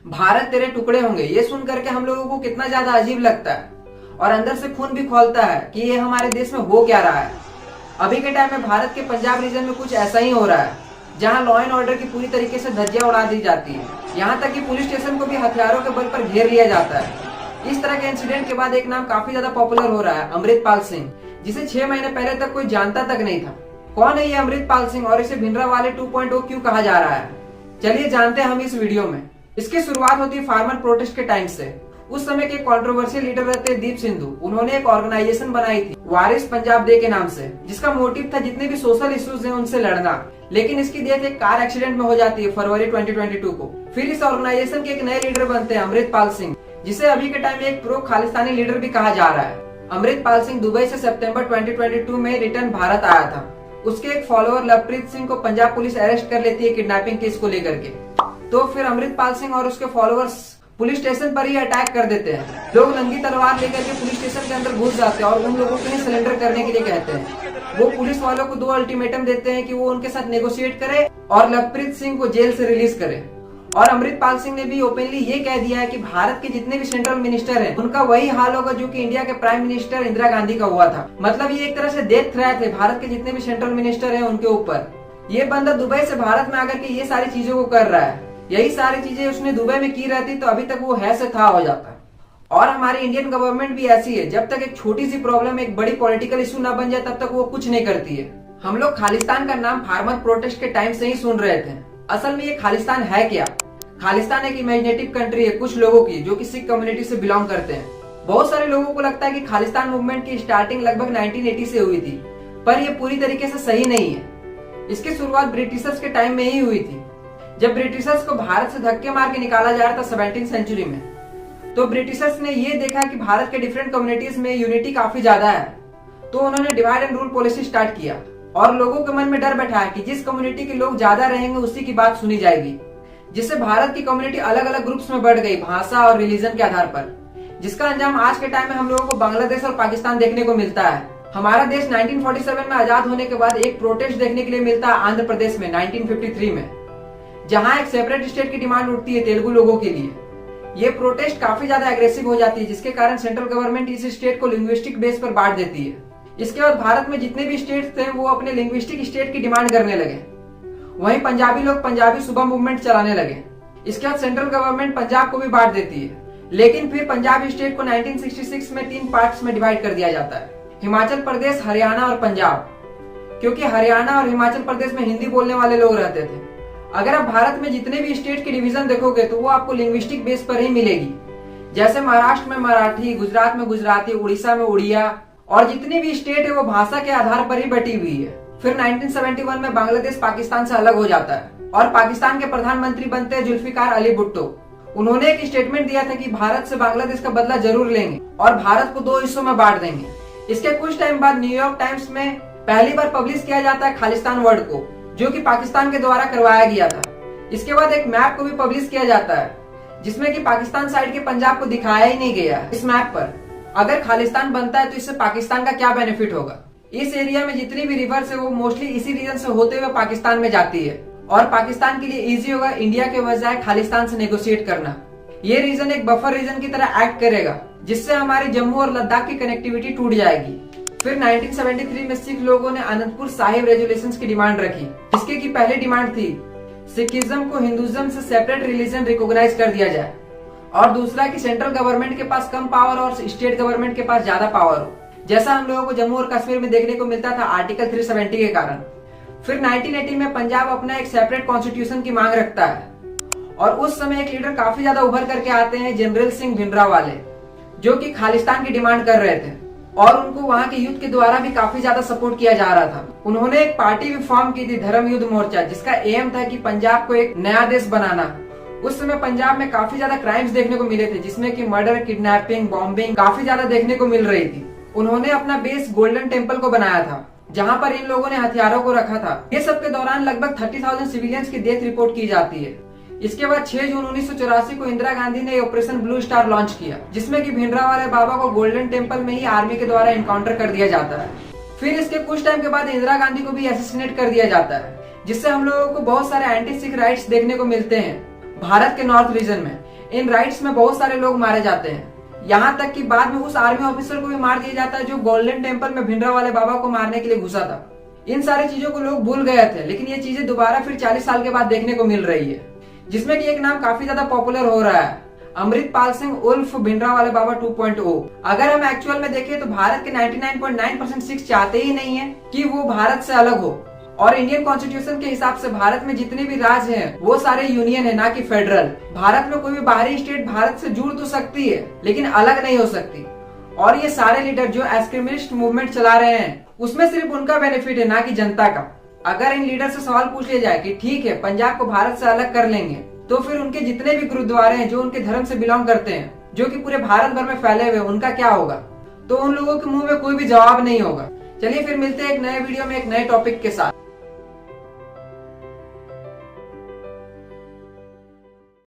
भारत तेरे टुकड़े होंगे, ये सुन करके हम लोगों को कितना ज्यादा अजीब लगता है और अंदर से खून भी खौलता है कि ये हमारे देश में हो क्या रहा है। अभी के टाइम में भारत के पंजाब रीजन में कुछ ऐसा ही हो रहा है, जहां लॉ एंड ऑर्डर की पूरी तरीके से धज्जियां उड़ा दी जाती है। यहाँ तक कि पुलिस स्टेशन को भी हथियारों के बल पर घेर लिया जाता है। इस तरह के इंसिडेंट के बाद एक नाम काफी ज्यादा पॉपुलर हो रहा है, अमृतपाल सिंह, जिसे 6 महीने पहले तक कोई जानता तक नहीं था। कौन है ये अमृतपाल सिंह और इसे भिंडरावाले 2.0 क्यों कहा जा रहा है, चलिए जानते हैं हम इस वीडियो में। इसकी शुरुआत होती है फार्मर प्रोटेस्ट के टाइम से। उस समय के कंट्रोवर्शियल लीडर रहते दीप सिंधु। उन्होंने एक ऑर्गेनाइजेशन बनाई थी वारिस पंजाब डे के नाम से, जिसका मोटिव था जितने भी सोशल इश्यूज हैं उनसे लड़ना। लेकिन इसकी डेथ एक कार एक्सीडेंट में हो जाती है फरवरी 2022 को। फिर इस ऑर्गेनाइजेशन के एक नए लीडर बनते हैं अमृतपाल सिंह, जिसे अभी के टाइम में एक प्रो खालिस्तानी लीडर भी कहा जा रहा है। अमृतपाल सिंह दुबई से सितंबर 2022 में रिटर्न भारत आया था। उसके एक फॉलोअर लवप्रीत सिंह को पंजाब पुलिस अरेस्ट कर लेती है किडनैपिंग केस को लेकर के। तो फिर अमृतपाल सिंह और उसके फॉलोअर्स पुलिस स्टेशन पर ही अटैक कर देते हैं। लोग नंगी तलवार लेकर के पुलिस स्टेशन के अंदर घुस जाते हैं और उन लोगों को ही सरेंडर करने के लिए कहते हैं। वो पुलिस वालों को 2 अल्टीमेटम देते हैं कि वो उनके साथ नेगोशिएट करे और लवप्रीत सिंह को जेल से रिलीज करे। और अमृतपाल सिंह ने भी ओपनली ये कह दिया है कि भारत के जितने भी सेंट्रल मिनिस्टर हैं उनका वही हाल होगा जो कि इंडिया के प्राइम मिनिस्टर इंदिरा गांधी का हुआ था। मतलब ये एक तरह से डेथ थ्रेट है भारत के जितने भी सेंट्रल मिनिस्टर हैं उनके ऊपर। ये बंदा दुबई से भारत में आकर के ये सारी चीजों को कर रहा है। यही सारी चीजें उसने दुबई में की रहती तो अभी तक वो है से था हो जाता। और हमारी इंडियन गवर्नमेंट भी ऐसी है, जब तक एक छोटी सी प्रॉब्लम एक बड़ी पॉलिटिकल इशू ना बन जाए तब तक वो कुछ नहीं करती है। हम लोग खालिस्तान का नाम फार्मर प्रोटेस्ट के टाइम से ही सुन रहे थे। असल में ये खालिस्तान है क्या? खालिस्तान एक इमेजिनेटिव कंट्री है कुछ लोगों की जो कि सिख कम्युनिटी से बिलोंग करते हैं। बहुत सारे लोगों को लगता है कि खालिस्तान मूवमेंट की स्टार्टिंग लगभग 1980 से हुई थी, पर यह पूरी तरीके से सही नहीं है। इसकी शुरुआत ब्रिटिशर्स के टाइम में ही हुई थी, जब ब्रिटिशर्स को भारत से धक्के मार के निकाला जा रहा था 17वीं सेंचुरी में। तो ब्रिटिशर्स ने ये देखा कि भारत के डिफरेंट कम्युनिटीज में यूनिटी काफी ज्यादा है, तो उन्होंने divide and rule policy start किया और लोगों के मन में डर बैठाया कि जिस कम्युनिटी के लोग ज्यादा रहेंगे उसी की बात सुनी जाएगी, जिससे भारत की कम्युनिटी अलग अलग ग्रुप्स में बढ़ गई भाषा और रिलीजन के आधार पर, जिसका अंजाम आज के टाइम में हम लोगों को बांग्लादेश और पाकिस्तान देखने को मिलता है। हमारा देश 1947 में आजाद होने के बाद एक प्रोटेस्ट देखने के लिए मिलता है आंध्र प्रदेश में 1953 में, जहां एक सेपरेट स्टेट की डिमांड उठती है तेलुगु लोगों के लिए। ये प्रोटेस्ट काफी ज्यादा एग्रेसिव हो जाती है, जिसके कारण सेंट्रल गवर्नमेंट इस स्टेट को लिंग्विस्टिक बेस पर बांट देती है। इसके बाद भारत में जितने भी स्टेट्स थे वो अपने लिंग्विस्टिक स्टेट की डिमांड करने लगे। वहीं पंजाबी लोग पंजाबी सुबह मूवमेंट चलाने लगे। इसके बाद सेंट्रल गवर्नमेंट पंजाब को भी बांट देती है, लेकिन फिर पंजाब स्टेट को 1966 में 3 पार्ट्स में डिवाइड कर दिया जाता है, हिमाचल प्रदेश, हरियाणा और पंजाब, क्योंकि हरियाणा और हिमाचल प्रदेश में हिंदी बोलने वाले लोग रहते थे। अगर आप भारत में जितने भी स्टेट की डिवीजन देखोगे तो वो आपको लिंग्विस्टिक बेस पर ही मिलेगी। जैसे महाराष्ट्र में मराठी, गुजरात में गुजराती, उड़ीसा में उड़िया, और जितनी भी स्टेट है वो भाषा के आधार पर ही बटी हुई है। फिर 1971 में बांग्लादेश पाकिस्तान से अलग हो जाता है और पाकिस्तान के प्रधानमंत्री बनते हैं जुल्फिकार अली भुट्टो। उन्होंने एक स्टेटमेंट दिया था कि भारत से बांग्लादेश का बदला जरूर लेंगे और भारत को 2 हिस्सों में बांट देंगे। इसके कुछ टाइम बाद न्यूयॉर्क टाइम्स में पहली बार पब्लिश किया जाता है खालिस्तान वर्ड को, जो कि पाकिस्तान के द्वारा करवाया गया था। इसके बाद एक मैप को भी पब्लिश किया जाता है, जिसमें कि पाकिस्तान साइड के पंजाब को दिखाया ही नहीं गया। इस मैप पर अगर खालिस्तान बनता है तो इससे पाकिस्तान का क्या बेनिफिट होगा। इस एरिया में जितनी भी रिवर्स है वो मोस्टली इसी रीजन से होते हुए पाकिस्तान में जाती है और पाकिस्तान के लिए इजी होगा इंडिया के बजाय खालिस्तान से नेगोशिएट करना। ये रीजन एक बफर रीजन की तरह एक्ट करेगा, जिससे हमारी जम्मू और लद्दाख की कनेक्टिविटी टूट जाएगी। फिर 1973 में सिख लोगों ने अनंतपुर साहिब रेजोल्यूशंस की डिमांड रखी, जिसके की पहली डिमांड थी सिखिज्म को हिंदुइज्म से सेपरेट रिलीजन रिकॉग्नाइज कर दिया जाए, और दूसरा कि सेंट्रल गवर्नमेंट के पास कम पावर और स्टेट गवर्नमेंट के पास ज्यादा पावर हो, जैसा हम लोगों को जम्मू और कश्मीर में देखने को मिलता था आर्टिकल 370 के कारण। फिर 1980 में पंजाब अपना एक सेपरेट कॉन्स्टिट्यूशन की मांग रखता है और उस समय एक लीडर काफी ज्यादा उभर करके आते हैं जनरल सिंह भिंडरावाले, जो कि खालिस्तान की डिमांड कर रहे थे और उनको वहां के यूथ के द्वारा भी काफी ज्यादा सपोर्ट किया जा रहा था। उन्होंने एक पार्टी भी फॉर्म की थी, धर्म युद्ध मोर्चा, जिसका एम था कि पंजाब को एक नया देश बनाना। उस समय पंजाब में काफी ज्यादा क्राइम्स देखने को मिले थे, जिसमें कि मर्डर, किडनैपिंग, बॉम्बिंग काफी ज्यादा देखने को मिल रही थी। उन्होंने अपना बेस गोल्डन टेम्पल को बनाया था, जहां पर इन लोगों ने हथियारों को रखा था। ये सब के दौरान लगभग 30,000 सिविलियंस की डेथ रिपोर्ट की जाती है। इसके बाद 6 जून 1984 को इंदिरा गांधी ने ऑपरेशन ब्लू स्टार लॉन्च किया, जिसमें कि भिंडरावाले बाबा को गोल्डन टेम्पल में ही आर्मी के द्वारा इनकाउंटर कर दिया जाता है। फिर इसके कुछ टाइम के बाद इंदिरा गांधी को भी असैसिनेट कर दिया जाता है, जिससे हम लोगों को बहुत सारे एंटी सिख राइट्स देखने को मिलते हैं भारत के नॉर्थ रीजन में। इन राइट्स में बहुत सारे लोग मारे जाते हैं। यहाँ तक कि बाद में उस आर्मी ऑफिसर को भी मार दिया जाता है जो गोल्डन टेम्पल में भिंडरावाले बाबा को मारने के लिए घुसा था। इन सारी चीजों को लोग भूल गए थे, लेकिन ये चीजें दोबारा फिर 40 साल के बाद देखने को मिल रही है, जिसमें कि एक नाम काफी ज्यादा पॉपुलर हो रहा है, अमृतपाल सिंह उर्फ भिंडरावाले बाबा 2.0। अगर हम एक्चुअल में देखें तो भारत के 99.9% सिख चाहते ही नहीं है कि वो भारत से अलग हो। और इंडियन कॉन्स्टिट्यूशन के हिसाब से भारत में जितने भी राज्य हैं वो सारे यूनियन है, ना कि फेडरल। भारत में कोई भी बाहरी स्टेट भारत से जुड़ तो सकती है लेकिन अलग नहीं हो सकती। और ये सारे लीडर जो एक्सट्रीमिस्ट मूवमेंट चला रहे हैं उसमें सिर्फ उनका बेनिफिट है, ना कि जनता का। अगर इन लीडर से सवाल पूछ लिया जाए कि ठीक है पंजाब को भारत से अलग कर लेंगे, तो फिर उनके जितने भी गुरुद्वारे हैं जो उनके धर्म से बिलोंग करते हैं, जो कि पूरे भारत भर में फैले हुए, उनका क्या होगा? तो उन लोगों के मुंह में कोई भी जवाब नहीं होगा। चलिए फिर मिलते हैं एक नए वीडियो में एक नए टॉपिक के साथ।